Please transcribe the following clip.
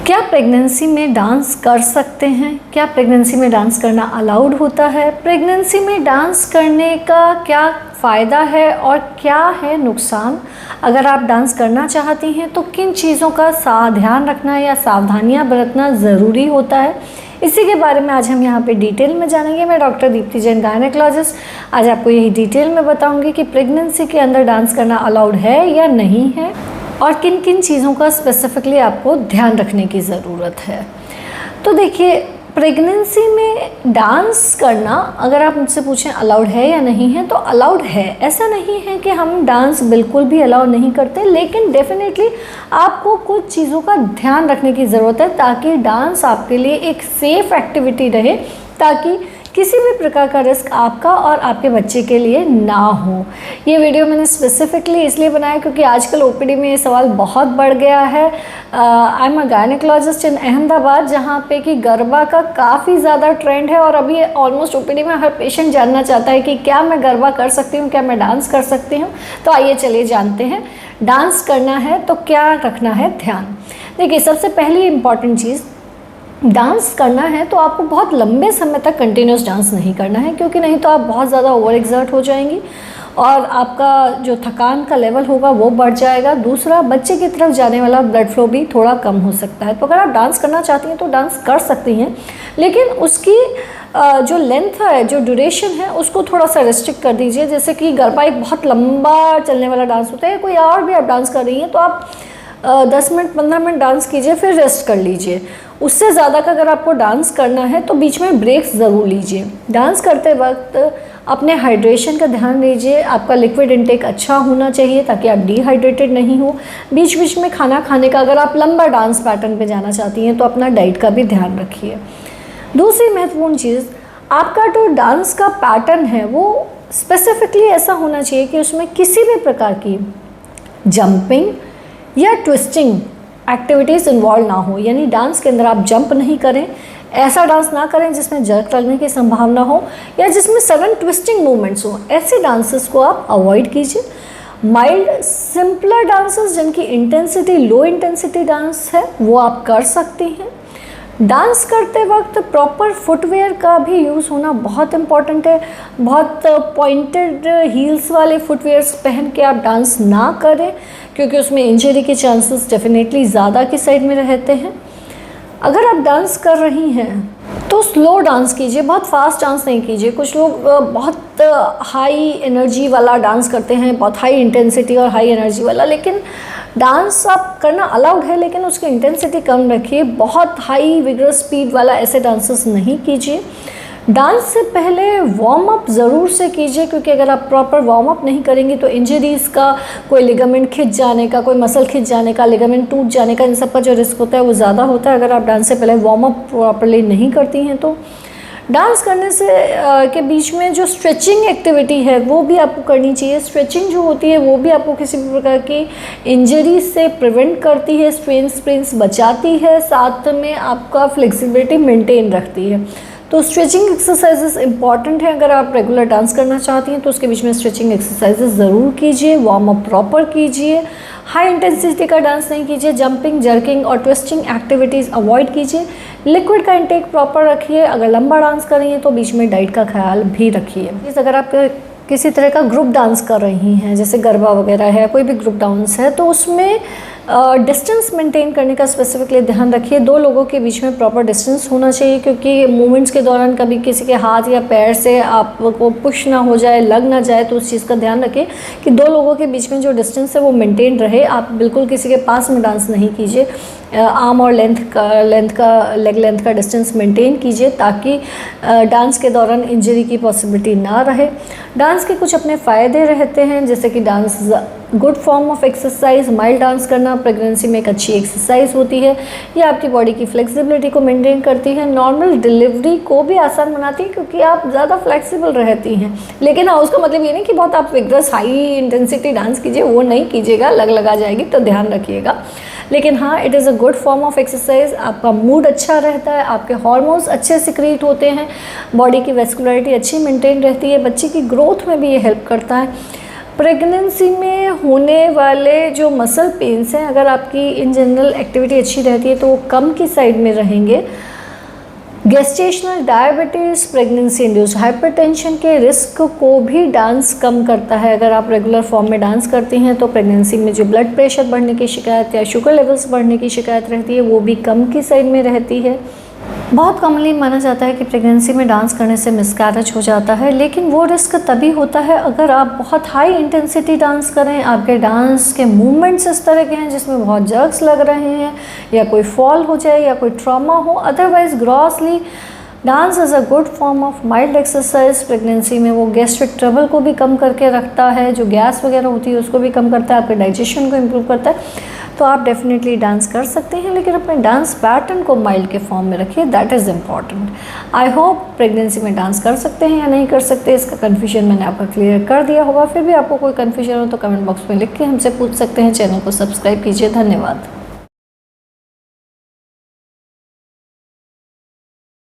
क्या प्रेगनेंसी में डांस कर सकते हैं? क्या प्रेगनेंसी में डांस करना अलाउड होता है? प्रेगनेंसी में डांस करने का क्या फ़ायदा है और क्या है नुकसान? अगर आप डांस करना चाहती हैं तो किन चीज़ों का ध्यान रखना या सावधानियां बरतना ज़रूरी होता है, इसी के बारे में आज हम यहाँ पे डिटेल में जानेंगे। मैं डॉक्टर दीप्ति जैन, गायनेकोलॉजिस्ट, आज आपको यही डिटेल में बताऊँगी कि प्रेगनेंसी के अंदर डांस करना अलाउड है या नहीं है और किन किन चीज़ों का स्पेसिफिकली आपको ध्यान रखने की ज़रूरत है। तो देखिए, प्रेगनेंसी में डांस करना अगर आप मुझसे पूछें अलाउड है या नहीं है, तो अलाउड है। ऐसा नहीं है कि हम डांस बिल्कुल भी अलाउ नहीं करते, लेकिन डेफिनेटली आपको कुछ चीज़ों का ध्यान रखने की ज़रूरत है ताकि डांस आपके लिए एक सेफ़ एक्टिविटी रहे, ताकि किसी भी प्रकार का रिस्क आपका और आपके बच्चे के लिए ना हो। ये वीडियो मैंने स्पेसिफिकली इसलिए बनाया क्योंकि आजकल ओपीडी में ये सवाल बहुत बढ़ गया है। आई एम अ गायनेकोलॉजिस्ट इन अहमदाबाद, जहाँ पे कि गरबा का काफ़ी ज़्यादा ट्रेंड है और अभी ऑलमोस्ट ओपीडी में हर पेशेंट जानना चाहता है कि क्या मैं गरबा कर सकती हूँ, क्या मैं डांस कर सकती हूँ। तो आइए चलिए जानते हैं, डांस करना है तो क्या रखना है ध्यान। देखिए, सबसे पहली इम्पॉर्टेंट चीज़, डांस करना है तो आपको बहुत लंबे समय तक कंटिन्यूस डांस नहीं करना है, क्योंकि नहीं तो आप बहुत ज़्यादा ओवर एक्सर्ट हो जाएंगी और आपका जो थकान का लेवल होगा वो बढ़ जाएगा। दूसरा, बच्चे की तरफ जाने वाला ब्लड फ्लो भी थोड़ा कम हो सकता है। तो अगर आप डांस करना चाहती हैं तो डांस कर सकती हैं, लेकिन उसकी जो लेंथ है, जो ड्यूरेशन है, उसको थोड़ा सा रिस्ट्रिक्ट कर दीजिए। जैसे कि गरबा एक बहुत लंबा चलने वाला डांस होता है, कोई और भी आप डांस कर रही हैं तो आप 10 मिनट 15 मिनट डांस कीजिए, फिर रेस्ट कर लीजिए। उससे ज़्यादा का अगर आपको डांस करना है तो बीच में ब्रेक्स ज़रूर लीजिए। डांस करते वक्त अपने हाइड्रेशन का ध्यान दीजिए। आपका लिक्विड इनटेक अच्छा होना चाहिए ताकि आप डिहाइड्रेटेड नहीं हो। बीच बीच में खाना खाने का, अगर आप लंबा डांस पैटर्न पे जाना चाहती हैं तो अपना डाइट का भी ध्यान रखिए। दूसरी महत्वपूर्ण चीज़, आपका जो डांस का पैटर्न है वो स्पेसिफिकली ऐसा होना चाहिए कि उसमें किसी भी प्रकार की जंपिंग या ट्विस्टिंग एक्टिविटीज़ इन्वॉल्व ना हो। यानी डांस के अंदर आप जंप नहीं करें, ऐसा डांस ना करें जिसमें जर्क लगने की संभावना हो या जिसमें सडन ट्विस्टिंग मूवमेंट्स हो। ऐसे डांसेस को आप अवॉइड कीजिए। माइल्ड सिंपलर डांसेस जिनकी इंटेंसिटी लो इंटेंसिटी डांस है वो आप कर सकती हैं। डांस करते वक्त प्रॉपर फुटवेयर का भी यूज़ होना बहुत इम्पॉर्टेंट है। बहुत पॉइंटेड हील्स वाले फुटवेयर्स पहन के आप डांस ना करें, क्योंकि उसमें इंजरी के चांसेस डेफिनेटली ज़्यादा की साइड में रहते हैं। अगर आप डांस कर रही हैं तो स्लो डांस कीजिए, बहुत फास्ट डांस नहीं कीजिए। कुछ लोग बहुत हाई एनर्जी वाला डांस करते हैं, बहुत हाई इंटेंसिटी और हाई एनर्जी वाला, लेकिन डांस आप करना अलाउड है लेकिन उसकी इंटेंसिटी कम रखिए। बहुत हाई विगरस स्पीड वाला ऐसे डांसेस नहीं कीजिए। डांस से पहले वार्म अप ज़रूर से कीजिए, क्योंकि अगर आप प्रॉपर वार्म अप नहीं करेंगी तो इंजरीज़ का, कोई लिगामेंट खिंच जाने का, कोई मसल खिंच जाने का, लिगामेंट टूट जाने का, इन सब का जो रिस्क होता है वो ज़्यादा होता है अगर आप डांस से पहले वार्म अप प्रॉपरली नहीं करती हैं। तो डांस करने से के बीच में जो स्ट्रेचिंग एक्टिविटी है वो भी आपको करनी चाहिए। स्ट्रेचिंग जो होती है वो भी आपको किसी भी प्रकार की इंजरी से प्रिवेंट करती है, स्प्रेन्स बचाती है, साथ में आपका फ्लेक्सिबिलिटी मेंटेन रखती है। तो स्ट्रेचिंग एक्सरसाइजेस इंपॉर्टेंट है। अगर आप रेगुलर डांस करना चाहती हैं तो उसके बीच में स्ट्रेचिंग एक्सरसाइजेस ज़रूर कीजिए, वार्म अप प्रॉपर कीजिए। हाई इंटेंसिटी का डांस नहीं कीजिए, जंपिंग, जर्किंग और ट्विस्टिंग एक्टिविटीज़ अवॉइड कीजिए। लिक्विड का इंटेक प्रॉपर रखिए। अगर लंबा डांस कर रही हैं तो बीच में डाइट का ख्याल भी रखिए। अगर आप किसी तरह का ग्रुप डांस कर रही हैं, जैसे गरबा वगैरह है, कोई भी ग्रुप डांस है, तो उसमें डिस्टेंस मेंटेन करने का स्पेसिफिकली ध्यान रखिए। 2 लोगों के बीच में प्रॉपर डिस्टेंस होना चाहिए, क्योंकि मूवमेंट्स के दौरान कभी किसी के हाथ या पैर से आपको पुश ना हो जाए, लग ना जाए, तो उस चीज़ का ध्यान रखें कि 2 लोगों के बीच में जो डिस्टेंस है वो मेंटेन रहे। आप बिल्कुल किसी के पास में डांस नहीं कीजिए। आर्म और लेग लेंथ का डिस्टेंस मेंटेन कीजिए ताकि डांस के दौरान इंजरी की पॉसिबिलिटी ना रहे। डांस के कुछ अपने फ़ायदे रहते हैं, जैसे कि dance good form of exercise. Mild dance करना प्रेगनेंसी में एक अच्छी एक्सरसाइज होती है। ये आपकी बॉडी की फ्लेक्सिबिलिटी को मेंटेन करती है, नॉर्मल डिलीवरी को भी आसान बनाती है, क्योंकि आप ज़्यादा फ्लेक्सिबल रहती हैं। लेकिन हाँ, उसका मतलब ये नहीं कि बहुत आप विगरस हाई इंटेंसिटी डांस कीजिए, वो नहीं कीजिएगा, लगा जाएगी, तो ध्यान रखिएगा। लेकिन हाँ, it is a good form of exercise. आपका मूड अच्छा रहता है, आपके हार्मोन्स अच्छे सिक्रीट होते हैं, बॉडी की वेस्कुलरिटी अच्छी मेंटेन रहती है, बच्चे की ग्रोथ में भी ये हेल्प करता है। प्रेगनेंसी में होने वाले जो मसल पेन्स हैं, अगर आपकी इन जनरल एक्टिविटी अच्छी रहती है तो वो कम की साइड में रहेंगे। Gestational diabetes, pregnancy induced hypertension के रिस्क को भी डांस कम करता है। अगर आप रेगुलर फॉर्म में डांस करती हैं तो प्रेगनेंसी में जो ब्लड प्रेशर बढ़ने की शिकायत या शुगर लेवल्स बढ़ने की शिकायत रहती है वो भी कम की साइड में रहती है। बहुत कॉमनली माना जाता है कि प्रेगनेंसी में डांस करने से मिसकैरेज हो जाता है, लेकिन वो रिस्क तभी होता है अगर आप बहुत हाई इंटेंसिटी डांस करें, आपके डांस के मूवमेंट्स इस तरह के हैं जिसमें बहुत जर्क्स लग रहे हैं, या कोई फॉल हो जाए या कोई ट्रॉमा हो। Otherwise grossly dance is a good form of mild exercise. Pregnancy में वो गैस्ट्रिक ट्रबल को भी कम करके रखता है, जो गैस वगैरह होती है उसको भी कम करता है, आपके डाइजेशन को इम्प्रूव करता है। तो आप डेफिनेटली डांस कर सकते हैं, लेकिन अपने डांस पैटर्न को माइल्ड के फॉर्म में रखिए, that is important. I hope pregnancy में डांस कर सकते हैं या नहीं कर सकते, इसका कन्फ्यूजन मैंने आपका क्लियर कर दिया होगा। फिर भी आपको कोई कन्फ्यूजन हो तो कमेंट बॉक्स में लिख के हमसे पूछ सकते हैं। चैनल को सब्सक्राइब कीजिए। धन्यवाद।